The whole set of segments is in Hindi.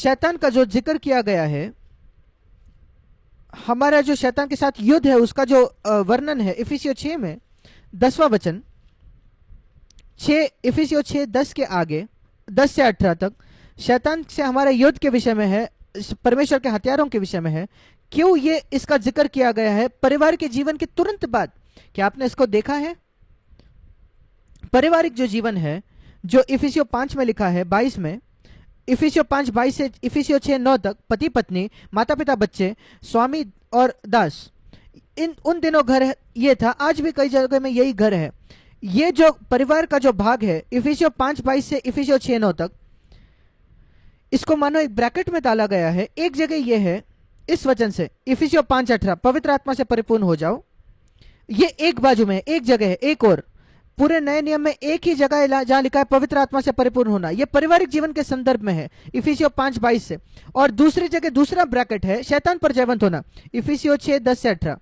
शैतान का जो जिक्र किया गया है, हमारा जो शैतान के साथ युद्ध है उसका जो वर्णन है इफिसियों 6 में 10वां वचन, 6 इफिसियों 6:10 के आगे 10 से 18 तक शैतान से हमारा युद्ध के विषय में है, परमेश्वर के हथियारों के विषय में है। क्यों ये इसका जिक्र किया गया है? परिवार के जीवन के तुरंत बाद। क्या आपने इसको देखा है? पारिवारिक जो जीवन है जो इफिसियों 5 में लिखा है 22 में, इफिसियों 5:22 से इफिसियों 6:9 तक, पति पत्नी, माता पिता, बच्चे, स्वामी और दास, इन उन दिनों घर ये था, आज भी कई जगह में यही घर है। ये जो परिवार का जो भाग है इफिसियों 5:22 से इफिसियों 6:9 तक, इसको मानो एक ब्रैकेट में डाला गया है। एक जगह ये है इस वचन से इफिसियों 5:18 पवित्र आत्मा से परिपूर्ण हो जाओ, ये एक बाजू में एक जगह है। एक और पूरे नए नियम में एक ही जगह है जहां लिखा है पवित्र आत्मा से परिपूर्ण होना, ये पारिवारिक जीवन के संदर्भ में है इफिसियों 5:22 से। और दूसरी जगह दूसरा ब्रैकेट है शैतान पर जयवंत होना, इफिसियों 6:10 से 18।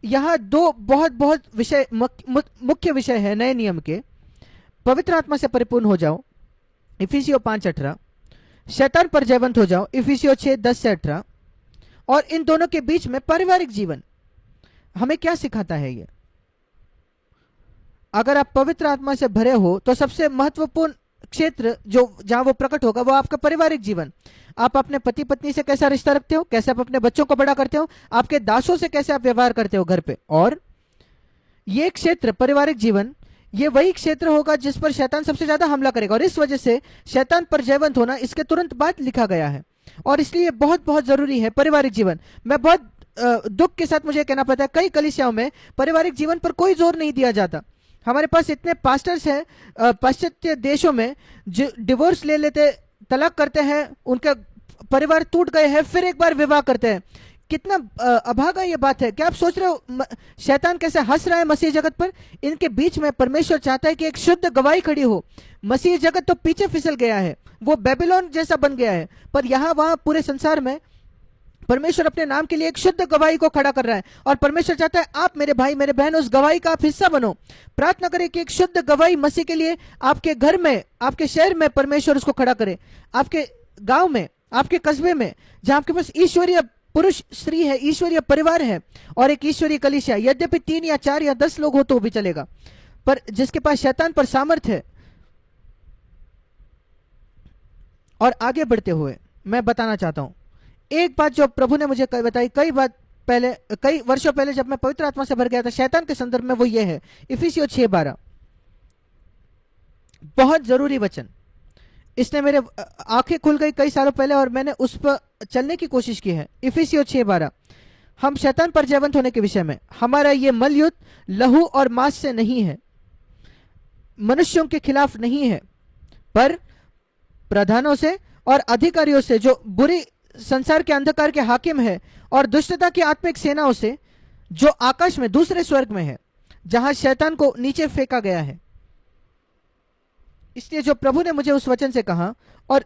यहां दो बहुत बहुत विषय मुख्य विषय है नए नियम के। पवित्र आत्मा से परिपूर्ण हो जाओ इफिसियों 5:18, शैतान पर जयवंत हो जाओ इफिसियों 6:10 से 18। और इन दोनों के बीच में पारिवारिक जीवन हमें क्या सिखाता है? ये अगर आप पवित्र आत्मा से भरे हो तो सबसे महत्वपूर्ण क्षेत्र जो जहां वो प्रकट होगा वो आपका पारिवारिक जीवन। आप अपने पति पत्नी से कैसा रिश्ता रखते हो, कैसे आप अपने बच्चों को बड़ा करते हो, आपके दासों से कैसे आप व्यवहार करते हो घर पे। और ये क्षेत्र पारिवारिक जीवन, ये वही क्षेत्र होगा जिस पर शैतान सबसे ज्यादा हमला करेगा। और इस वजह से शैतान पर जयवंत होना इसके तुरंत बाद लिखा गया है। और इसलिए बहुत बहुत जरूरी है पारिवारिक जीवन। मैं बहुत दुख के साथ मुझे कहना पड़ता है, कई कलीसियाओं में पारिवारिक जीवन पर कोई जोर नहीं दिया जाता। हमारे पास इतने पास्टर्स हैं पाश्चात्य देशों में जो डिवोर्स ले लेते, तलाक करते हैं, उनका परिवार टूट गए हैं, फिर एक बार विवाह करते हैं। कितना अभागा ये बात है। क्या आप सोच रहे हो शैतान कैसे हंस रहा है मसीह जगत पर? इनके बीच में परमेश्वर चाहता है कि एक शुद्ध गवाही खड़ी हो। मसीह जगत तो पीछे फिसल गया है, वो बेबीलोन जैसा बन गया है, पर यहां वहां पूरे संसार में परमेश्वर अपने नाम के लिए एक शुद्ध गवाही को खड़ा कर रहा है। और परमेश्वर चाहता है आप मेरे भाई मेरे बहन उस गवाही का आप हिस्सा बनो। प्रार्थना करें कि एक शुद्ध गवाही मसीह के लिए आपके घर में, आपके शहर में परमेश्वर उसको खड़ा करे, आपके गांव में, आपके कस्बे में, जहां आपके पास ईश्वरीय पुरुष स्त्री है, ईश्वरीय परिवार है और एक ईश्वरीय कलीसिया। यद्यपि 3 या 4 या 10 लोग हो तो भी चलेगा, पर जिसके पास शैतान पर सामर्थ है। और आगे बढ़ते हुए मैं बताना चाहता हूं एक बात जो प्रभु ने मुझे बताई कई वर्षों पहले जब मैं पवित्र आत्मा से भर गया था शैतान के संदर्भ में, वो ये है इफिसियों 6:12। बहुत जरूरी वचन। इसने मेरे आंखें खुल गई कई सालों पहले और मैंने उस पर चलने की कोशिश की है। इफिसियों 6:12, हम शैतान पर जयवंत होने के विषय में, हमारा ये मल युद्ध लहू और मांस से नहीं है, मनुष्यों के खिलाफ नहीं है, पर प्रधानों से और अधिकारियों से जो बुरी संसार के अंधकार के हाकिम है, और दुष्टता की आत्मिक सेनाओं से जो आकाश में दूसरे स्वर्ग में है, जहां शैतान को नीचे फेंका गया है। इसलिए जो प्रभु ने मुझे उस वचन से कहा, और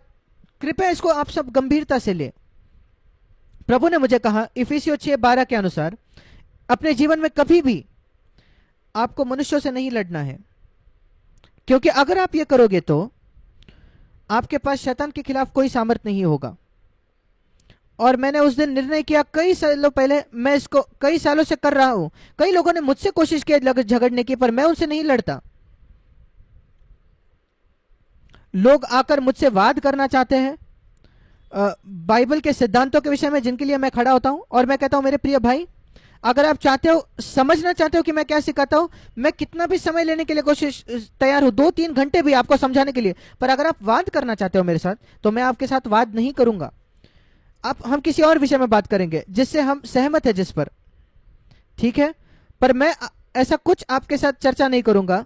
कृपया इसको आप सब गंभीरता से ले, प्रभु ने मुझे कहा इफिसियों 6:12 के अनुसार अपने जीवन में कभी भी आपको मनुष्यों से नहीं लड़ना है, क्योंकि अगर आप ये करोगे तो आपके पास शैतान के खिलाफ कोई सामर्थ्य नहीं होगा। और मैंने उस दिन निर्णय किया कई सालों पहले, मैं इसको कई सालों से कर रहा हूं। कई लोगों ने मुझसे कोशिश की झगड़ने की, पर मैं उनसे नहीं लड़ता। लोग आकर मुझसे वाद करना चाहते हैं बाइबल के सिद्धांतों के विषय में, जिनके लिए मैं खड़ा होता हूं। और मैं कहता हूं मेरे प्रिय भाई, अगर आप चाहते हो, समझना चाहते हो कि मैं क्या सिखाता हूं, मैं कितना भी समय लेने के लिए कोशिश तैयार हूं, 2-3 घंटे भी आपको समझाने के लिए। पर अगर आप वाद करना चाहते हो मेरे साथ, तो मैं आपके साथ वाद नहीं करूंगा। हम किसी और विषय में बात करेंगे जिससे हम सहमत है, जिस पर, ठीक है। पर मैं ऐसा कुछ आपके साथ चर्चा नहीं करूंगा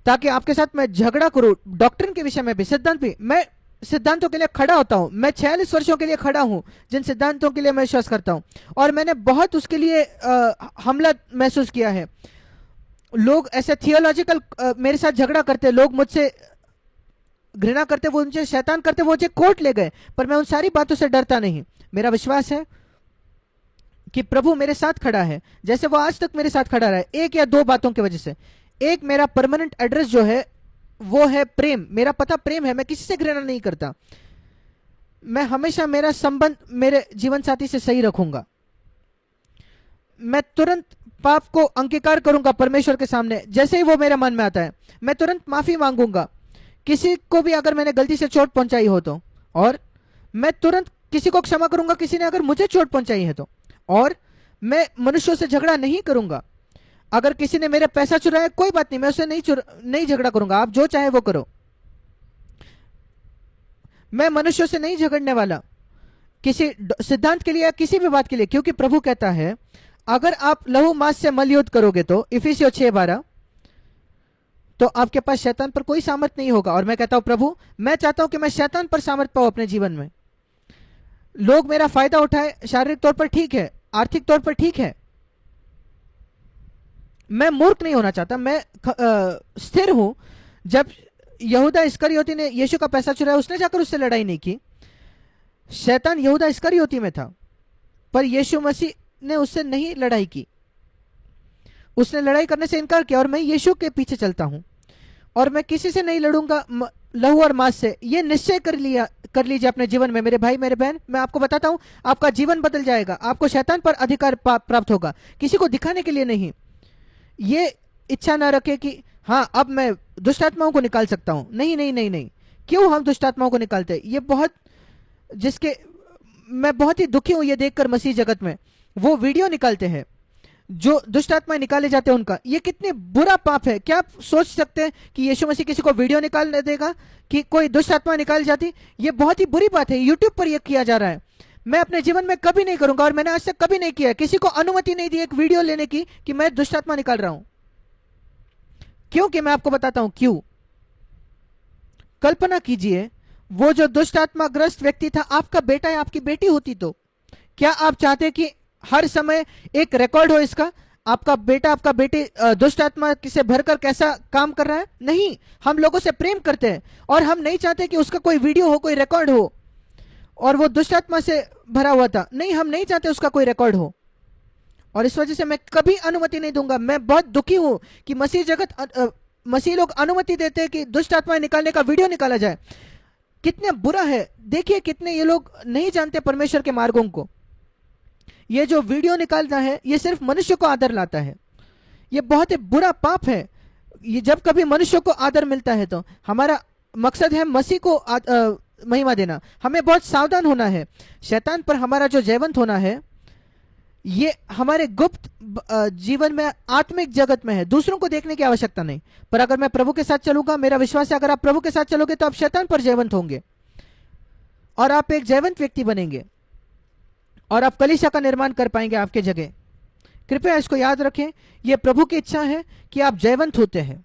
ताकि आपके साथ मैं झगड़ा करूं। डॉक्ट्रिन के विषय में भी, सिद्धांत भी, मैं सिद्धांतों के लिए खड़ा होता हूं। मैं 46 वर्षों के लिए खड़ा हूं जिन सिद्धांतों के लिए मैं विश्वास करता हूं, और मैंने बहुत उसके लिए हमला महसूस किया है। लोग ऐसे थियोलॉजिकल मेरे साथ झगड़ा करते, लोग मुझसे घृणा करते, वो मुझे शैतान करते, वो मुझे कोर्ट ले गए, पर मैं उन सारी बातों से डरता नहीं। मेरा विश्वास है कि प्रभु मेरे साथ खड़ा है, जैसे वो आज तक मेरे साथ खड़ा रहा है, 1 या 2 बातों की वजह से। एक, मेरा परमानेंट एड्रेस जो है वो है प्रेम, मेरा पता प्रेम है, मैं किसी से घृणा नहीं करता। मैं हमेशा मेरा संबंध मेरे जीवन साथी से सही रखूंगा। मैं तुरंत पाप को अंगीकार करूंगा परमेश्वर के सामने, जैसे ही वो मेरे मन में आता है मैं तुरंत माफी मांगूंगा, किसी को भी अगर मैंने गलती से चोट पहुंचाई हो तो। और मैं तुरंत किसी को क्षमा करूंगा किसी ने अगर मुझे चोट पहुंचाई है तो। और मैं मनुष्यों से झगड़ा नहीं करूंगा। अगर किसी ने मेरा पैसा चुराया कोई बात नहीं, मैं उससे नहीं झगड़ा करूंगा, आप जो चाहे वो करो। मैं मनुष्यों से नहीं झगड़ने वाला किसी सिद्धांत के लिए या किसी भी बात के लिए, क्योंकि प्रभु कहता है अगर आप लहू मांस से मलयुद्ध करोगे तो इफिसियों 6:12, तो आपके पास शैतान पर कोई सामर्थ नहीं होगा। और मैं कहता हूं प्रभु मैं चाहता हूं कि मैं शैतान पर सामर्थ पाऊं अपने जीवन में। लोग मेरा फायदा उठाए, शारीरिक तौर पर ठीक है, आर्थिक तौर पर ठीक है, मैं मूर्ख नहीं होना चाहता, मैं स्थिर हूं। जब यहूदा इस्करियोती ने यीशु का पैसा चुराया उसने जाकर उससे लड़ाई नहीं की, शैतान यहूदा इस्करियोती में था, पर यीशु मसीह ने उससे नहीं लड़ाई की, उसने लड़ाई करने से इनकार किया। और मैं यीशु के पीछे चलता हूं और मैं किसी से नहीं लड़ूंगा लहू और मांस से। ये निश्चय कर लीजिए अपने जीवन में मेरे भाई मेरे बहन। मैं आपको बताता हूं आपका जीवन बदल जाएगा, आपको शैतान पर अधिकार प्राप्त होगा, किसी को दिखाने के लिए नहीं। ये इच्छा ना रखे कि हाँ अब मैं दुष्ट आत्माओं को निकाल सकता हूं। नहीं नहीं नहीं नहीं, क्यों हम दुष्ट आत्माओं को निकालते हैं? ये बहुत जिसके मैं बहुत ही दुखी हूं ये देखकर मसीह जगत में वो वीडियो निकालते हैं जो दुष्ट आत्माएं निकाले जाते हैं उनका। ये कितने बुरा पाप है। क्या आप सोच सकते हैं कि यीशु मसीह किसी को वीडियो निकालने देगा कि कोई दुष्ट आत्मा निकाल जाती? ये बहुत ही बुरी बात है। यूट्यूब पर यह किया जा रहा है। मैं अपने जीवन में कभी नहीं करूंगा और मैंने आज तक कभी नहीं किया। किसी को अनुमति नहीं दी एक वीडियो लेने की कि मैं दुष्ट आत्मा निकाल रहा हूं। क्योंकि मैं आपको बताता हूं क्यों। कल्पना कीजिए वो जो दुष्ट आत्मा ग्रस्त व्यक्ति था आपका बेटा या आपकी बेटी होती तो क्या आप चाहते कि हर समय एक रिकॉर्ड हो इसका, आपका बेटा आपका बेटी दुष्ट आत्मा से भरकर कैसा काम कर रहा है? नहीं, हम लोगों से प्रेम करते हैं और हम नहीं चाहते कि उसका कोई वीडियो हो, कोई रिकॉर्ड हो और वो दुष्ट आत्मा से भरा हुआ था। नहीं, हम नहीं चाहते उसका कोई रिकॉर्ड हो और इस वजह से मैं कभी अनुमति नहीं दूंगा। मैं बहुत दुखी हूं कि मसीह लोग अनुमति देते हैं कि दुष्ट आत्माएं निकालने का वीडियो निकाला जाए। कितने बुरा है। देखिए कितने ये लोग नहीं जानते परमेश्वर के मार्गों को। ये जो वीडियो निकालना है ये सिर्फ मनुष्य को आदर लाता है। ये बहुत ही बुरा पाप है। ये जब कभी मनुष्य को आदर मिलता है तो हमारा मकसद है मसीह को महिमा देना। हमें बहुत सावधान होना है। शैतान पर हमारा जो जयवंत होना है ये हमारे गुप्त जीवन में आत्मिक जगत में है, दूसरों को देखने की आवश्यकता नहीं। पर अगर मैं प्रभु के साथ चलूंगा, मेरा विश्वास है अगर आप प्रभु के साथ चलोगे तो आप शैतान पर जयवंत होंगे और आप एक जयवंत व्यक्ति बनेंगे और आप कलीसिया का निर्माण कर पाएंगे आपके जगह। कृपया इसको याद रखें, यह प्रभु की इच्छा है कि आप जयवंत होते हैं।